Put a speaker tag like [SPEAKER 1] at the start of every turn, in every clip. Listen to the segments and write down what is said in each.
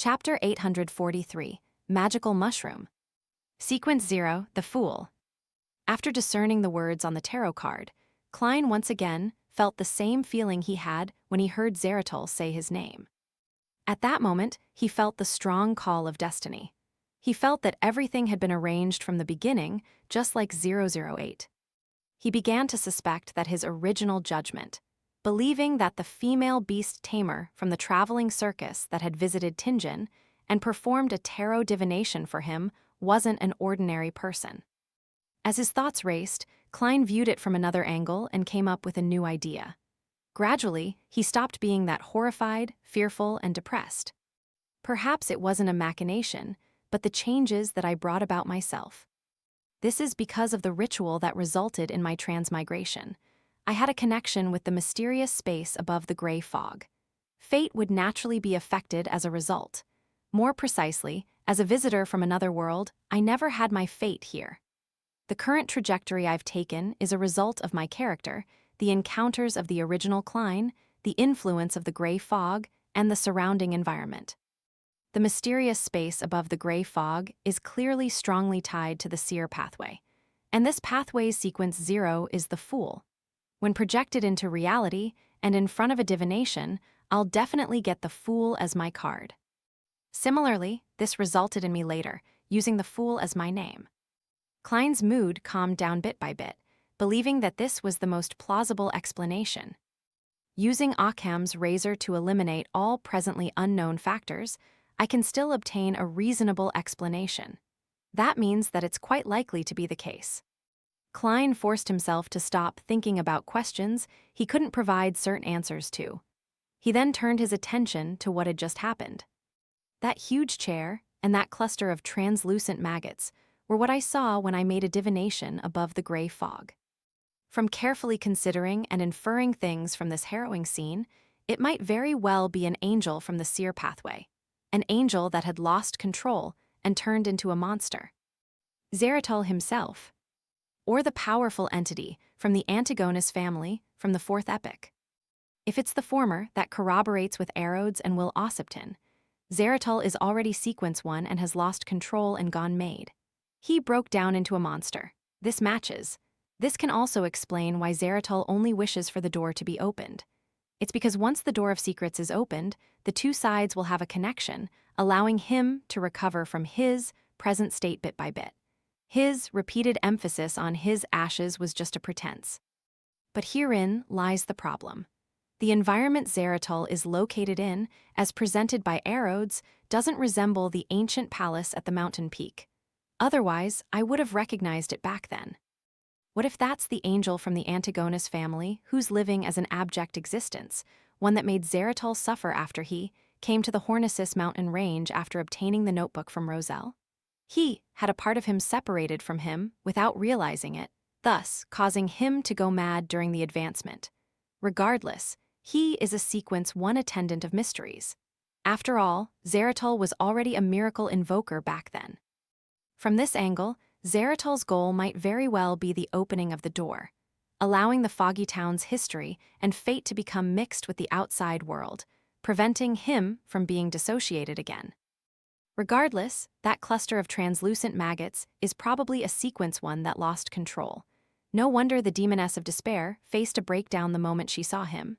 [SPEAKER 1] Chapter 843, Magical Mushroom. Sequence 0, The Fool. After discerning the words on the tarot card, Klein once again felt the same feeling he had when he heard Zeratul say his name. At that moment, he felt the strong call of destiny. He felt that everything had been arranged from the beginning, just like 008. He began to suspect that his original judgment, believing that the female beast tamer from the traveling circus that had visited Tinjin and performed a tarot divination for him, wasn't an ordinary person. As his thoughts raced, Klein viewed it from another angle and came up with a new idea. Gradually, he stopped being that horrified, fearful, and depressed. Perhaps it wasn't a machination, but the changes that I brought about myself. This is because of the ritual that resulted in my transmigration. I had a connection with the mysterious space above the gray fog. Fate would naturally be affected as a result. More precisely, as a visitor from another world, I never had my fate here. The current trajectory I've taken is a result of my character, the encounters of the original Klein, the influence of the gray fog, and the surrounding environment. The mysterious space above the gray fog is clearly strongly tied to the seer pathway, and this pathway's sequence 0 is the Fool. When projected into reality and in front of a divination, I'll definitely get the Fool as my card. Similarly, this resulted in me later, using the Fool as my name. Klein's mood calmed down bit by bit, believing that this was the most plausible explanation. Using Occam's razor to eliminate all presently unknown factors, I can still obtain a reasonable explanation. That means that it's quite likely to be the case. Klein forced himself to stop thinking about questions he couldn't provide certain answers to. He then turned his attention to what had just happened. That huge chair and that cluster of translucent maggots were what I saw when I made a divination above the gray fog. From carefully considering and inferring things from this harrowing scene, it might very well be an angel from the seer pathway, an angel that had lost control and turned into a monster. Zeratul himself, or the powerful entity from the Antigonus family from the fourth epic. If it's the former, that corroborates with Arodes and Will Ossipton. Zeratul is already sequence 1 and has lost control and gone made. He broke down into a monster. This matches. This can also explain why Zeratul only wishes for the door to be opened. It's because once the door of secrets is opened, the two sides will have a connection, allowing him to recover from his present state bit by bit. His repeated emphasis on his ashes was just a pretense. But herein lies the problem. The environment Zeratul is located in, as presented by Arodes, doesn't resemble the ancient palace at the mountain peak. Otherwise, I would have recognized it back then. What if that's the angel from the Antigonus family who's living as an abject existence, one that made Zeratul suffer after he came to the Hornicis mountain range after obtaining the notebook from Roselle? He had a part of him separated from him without realizing it, thus causing him to go mad during the advancement. Regardless, he is a sequence 1 attendant of mysteries. After all, Zeratul was already a miracle invoker back then. From this angle, Zeratul's goal might very well be the opening of the door, allowing the foggy town's history and fate to become mixed with the outside world, preventing him from being dissociated again. Regardless, that cluster of translucent maggots is probably a sequence 1 that lost control. No wonder the demoness of despair faced a breakdown the moment she saw him.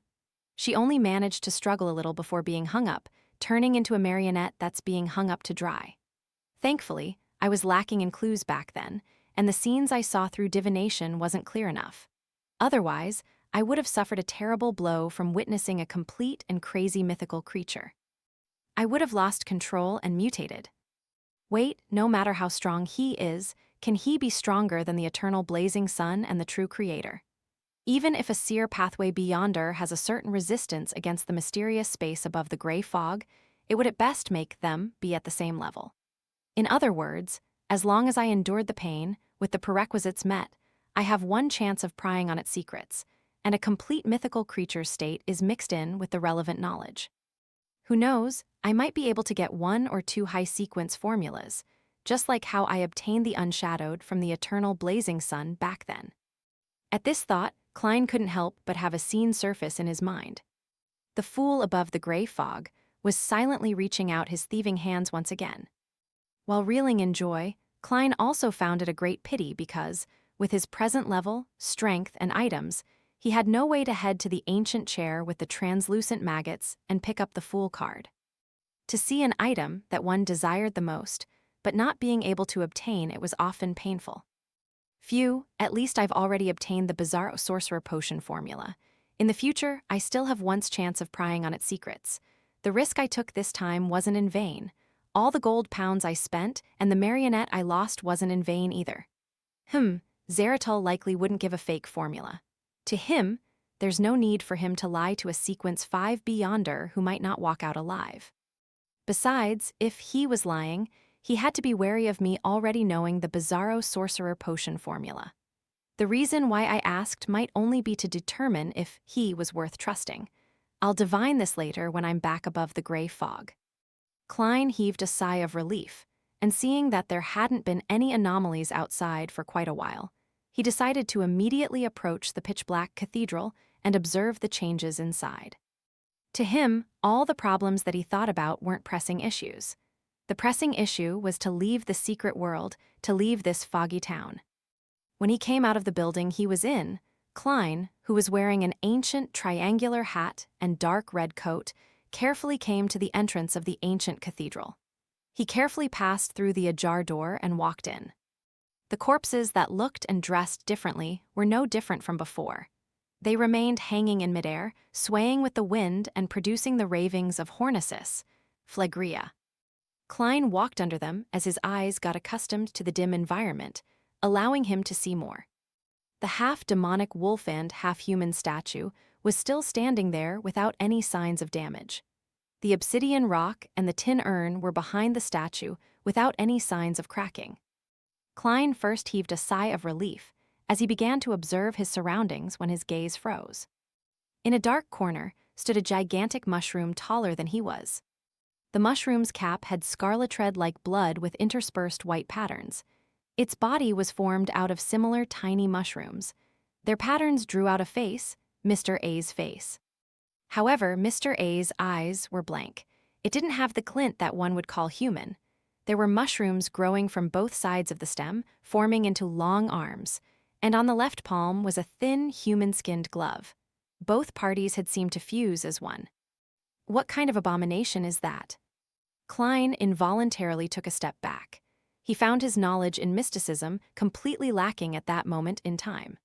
[SPEAKER 1] She only managed to struggle a little before being hung up, turning into a marionette that's being hung up to dry. Thankfully, I was lacking in clues back then, and the scenes I saw through divination wasn't clear enough. Otherwise, I would have suffered a terrible blow from witnessing a complete and crazy mythical creature. I would have lost control and mutated. Wait, no matter how strong he is, can he be stronger than the eternal blazing sun and the true creator? Even if a seer pathway beyonder has a certain resistance against the mysterious space above the gray fog, it would at best make them be at the same level. In other words, as long as I endured the pain, with the prerequisites met, I have one chance of prying on its secrets, and a complete mythical creature's state is mixed in with the relevant knowledge. Who knows, I might be able to get 1 or 2 high-sequence formulas, just like how I obtained the Unshadowed from the eternal blazing sun back then. At this thought, Klein couldn't help but have a scene surface in his mind. The Fool above the gray fog was silently reaching out his thieving hands once again. While reeling in joy, Klein also found it a great pity because, with his present level, strength, and items, he had no way to head to the ancient chair with the translucent maggots and pick up the Fool card. To see an item that one desired the most, but not being able to obtain it was often painful. Phew, at least I've already obtained the bizarre sorcerer potion formula. In the future, I still have one's chance of prying on its secrets. The risk I took this time wasn't in vain. All the gold pounds I spent and the marionette I lost wasn't in vain either. Zeratul likely wouldn't give a fake formula. To him, there's no need for him to lie to a Sequence 5B yonder who might not walk out alive. Besides, if he was lying, he had to be wary of me already knowing the Bizarro Sorcerer Potion formula. The reason why I asked might only be to determine if he was worth trusting. I'll divine this later when I'm back above the gray fog. Klein heaved a sigh of relief, and seeing that there hadn't been any anomalies outside for quite a while, he decided to immediately approach the pitch-black cathedral and observe the changes inside. To him, all the problems that he thought about weren't pressing issues. The pressing issue was to leave the secret world, to leave this foggy town. When he came out of the building he was in, Klein, who was wearing an ancient triangular hat and dark red coat, carefully came to the entrance of the ancient cathedral. He carefully passed through the ajar door and walked in. The corpses that looked and dressed differently were no different from before. They remained hanging in midair, swaying with the wind and producing the ravings of Hornesis, Phlegrea. Klein walked under them as his eyes got accustomed to the dim environment, allowing him to see more. The half-demonic wolf and half-human statue was still standing there without any signs of damage. The obsidian rock and the tin urn were behind the statue without any signs of cracking. Klein first heaved a sigh of relief as he began to observe his surroundings when his gaze froze. In a dark corner stood a gigantic mushroom taller than he was. The mushroom's cap had scarlet red-like blood with interspersed white patterns. Its body was formed out of similar tiny mushrooms. Their patterns drew out a face, Mr. A's face. However, Mr. A's eyes were blank. It didn't have the glint that one would call human. There were mushrooms growing from both sides of the stem, forming into long arms, and on the left palm was a thin, human-skinned glove. Both parties had seemed to fuse as one. What kind of abomination is that? Klein involuntarily took a step back. He found his knowledge in mysticism completely lacking at that moment in time.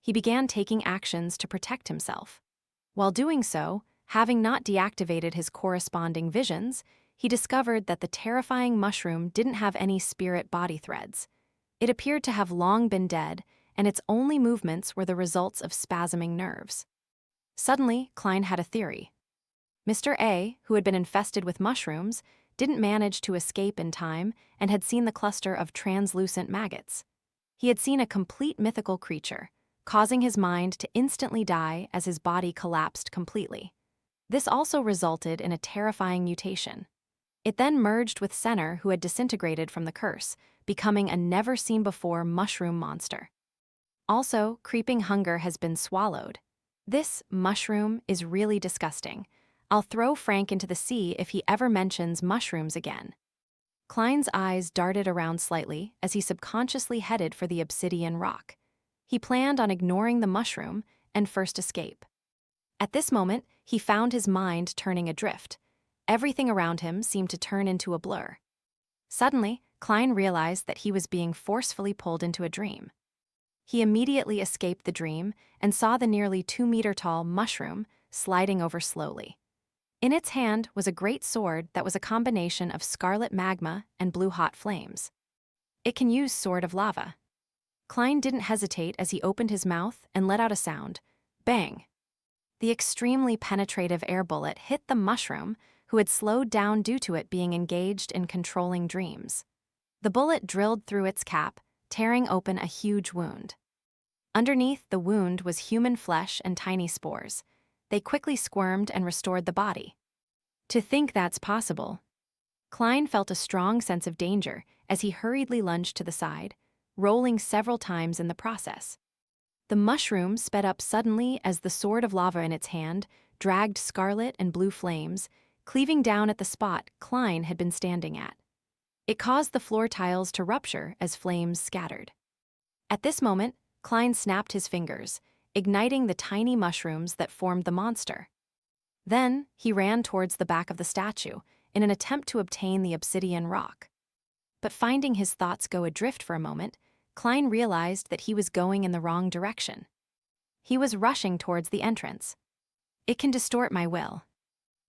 [SPEAKER 1] He began taking actions to protect himself. While doing so, having not deactivated his corresponding visions, he discovered that the terrifying mushroom didn't have any spirit body threads. It appeared to have long been dead, and its only movements were the results of spasming nerves. Suddenly, Klein had a theory. Mr. A, who had been infested with mushrooms, didn't manage to escape in time and had seen the cluster of translucent maggots. He had seen a complete mythical creature, causing his mind to instantly die as his body collapsed completely. This also resulted in a terrifying mutation. It then merged with Senner, who had disintegrated from the curse, becoming a never-seen-before mushroom monster. Also, creeping hunger has been swallowed. This mushroom is really disgusting. I'll throw Frank into the sea if he ever mentions mushrooms again. Klein's eyes darted around slightly as he subconsciously headed for the obsidian rock. He planned on ignoring the mushroom and first escape. At this moment, he found his mind turning adrift. Everything around him seemed to turn into a blur. Suddenly, Klein realized that he was being forcefully pulled into a dream. He immediately escaped the dream and saw the nearly 2-meter-tall mushroom sliding over slowly. In its hand was a great sword that was a combination of scarlet magma and blue-hot flames. It can use Sword of Lava. Klein didn't hesitate as he opened his mouth and let out a sound. Bang! The extremely penetrative air bullet hit the mushroom, who had slowed down due to it being engaged in controlling dreams. The bullet drilled through its cap, tearing open a huge wound. Underneath the wound was human flesh and tiny spores. They quickly squirmed and restored the body. To think that's possible. Klein felt a strong sense of danger as he hurriedly lunged to the side, rolling several times in the process. The mushroom sped up suddenly as the sword of lava in its hand dragged scarlet and blue flames, cleaving down at the spot Klein had been standing at. It caused the floor tiles to rupture as flames scattered. At this moment, Klein snapped his fingers, igniting the tiny mushrooms that formed the monster. Then, he ran towards the back of the statue in an attempt to obtain the obsidian rock. But finding his thoughts go adrift for a moment, Klein realized that he was going in the wrong direction. He was rushing towards the entrance. It can distort my will.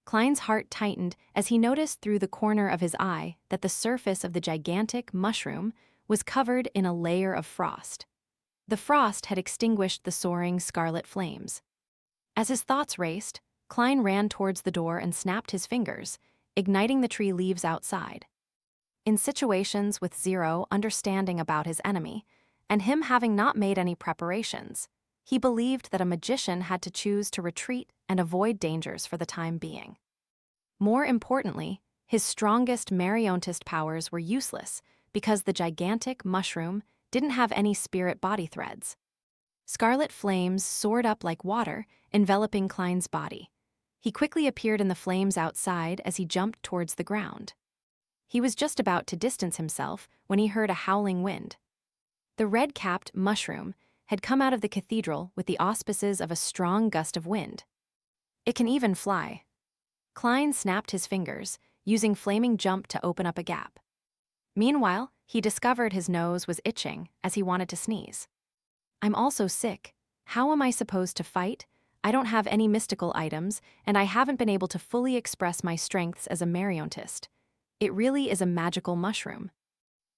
[SPEAKER 1] Klein's heart tightened as he noticed through the corner of his eye that the surface of the gigantic mushroom was covered in a layer of frost. The frost had extinguished the soaring scarlet flames. As his thoughts raced, Klein ran towards the door and snapped his fingers, igniting the tree leaves outside. In situations with zero understanding about his enemy, and him having not made any preparations, he believed that a magician had to choose to retreat and avoid dangers for the time being. More importantly, his strongest Mariontist powers were useless because the gigantic mushroom didn't have any spirit body threads. Scarlet flames soared up like water, enveloping Klein's body. He quickly appeared in the flames outside as he jumped towards the ground. He was just about to distance himself when he heard a howling wind. The red-capped mushroom had come out of the cathedral with the auspices of a strong gust of wind. It can even fly. Klein snapped his fingers, using Flaming Jump to open up a gap. Meanwhile, he discovered his nose was itching as he wanted to sneeze. I'm also sick. How am I supposed to fight? I don't have any mystical items, and I haven't been able to fully express my strengths as a Mariontist. It really is a magical mushroom.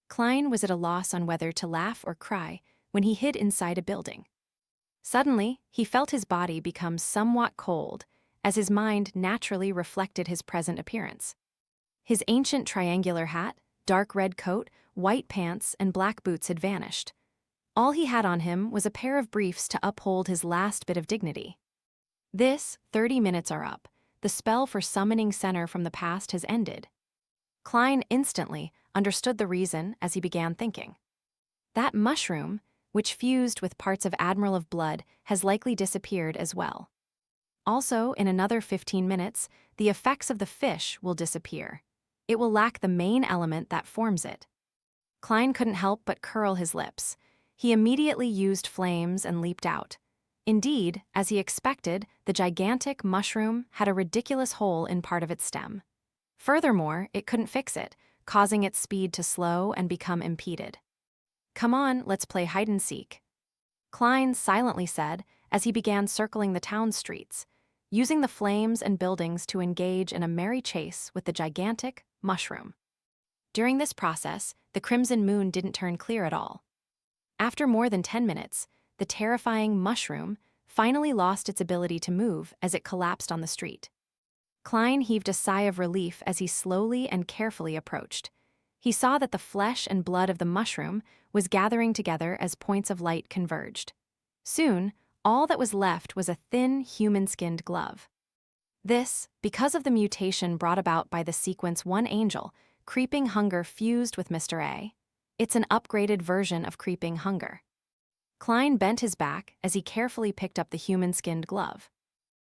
[SPEAKER 1] Klein was at a loss on whether to laugh or cry when he hid inside a building. Suddenly, he felt his body become somewhat cold, as his mind naturally reflected his present appearance. His ancient triangular hat, dark red coat, white pants, and black boots had vanished. All he had on him was a pair of briefs to uphold his last bit of dignity. 30 minutes are up. The spell for summoning Senner from the past has ended. Klein instantly understood the reason as he began thinking. That mushroom, which fused with parts of Admiral of Blood, has likely disappeared as well. Also, in another 15 minutes, the effects of the fish will disappear. It will lack the main element that forms it. Klein couldn't help but curl his lips. He immediately used flames and leaped out. Indeed, as he expected, the gigantic mushroom had a ridiculous hole in part of its stem. Furthermore, it couldn't fix it, causing its speed to slow and become impeded. Come on, let's play hide-and-seek, Klein silently said as he began circling the town streets, using the flames and buildings to engage in a merry chase with the gigantic mushroom. During this process, the crimson moon didn't turn clear at all. After more than 10 minutes, the terrifying mushroom finally lost its ability to move as it collapsed on the street. Klein heaved a sigh of relief as he slowly and carefully approached. He saw that the flesh and blood of the mushroom was gathering together as points of light converged. Soon, all that was left was a thin, human-skinned glove. This, because of the mutation brought about by the sequence One Angel, Creeping Hunger fused with Mr. A. It's an upgraded version of Creeping Hunger. Klein bent his back as he carefully picked up the human-skinned glove.